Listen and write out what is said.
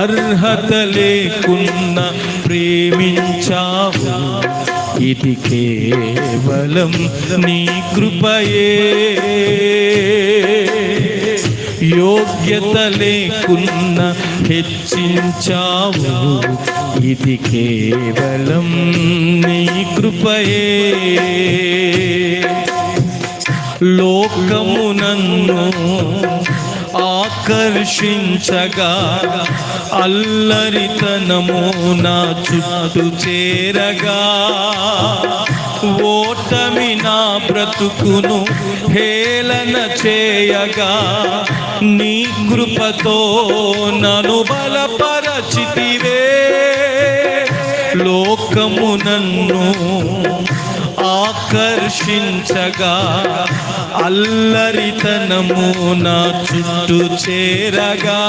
అర్హత లేకున్నా ప్రేమించావు, ఇది కేవలం నీ కృపయే. యోగ్యత లేకున్నా హెచ్చించావు, ఇది కేవలం నీ కృపయే. లోకము నన్ను ఆకర్షించగా, అల్లరితనము నా చుట్టూ చేరగా, ఓటమి నా బ్రతుకును హేళన చేయగా, నీ కృపతో నన్ను బలపరచితివే. లోకము నన్ను ఆకర్షించగా, అల్లరితనము నా చుట్టూ చేరగా,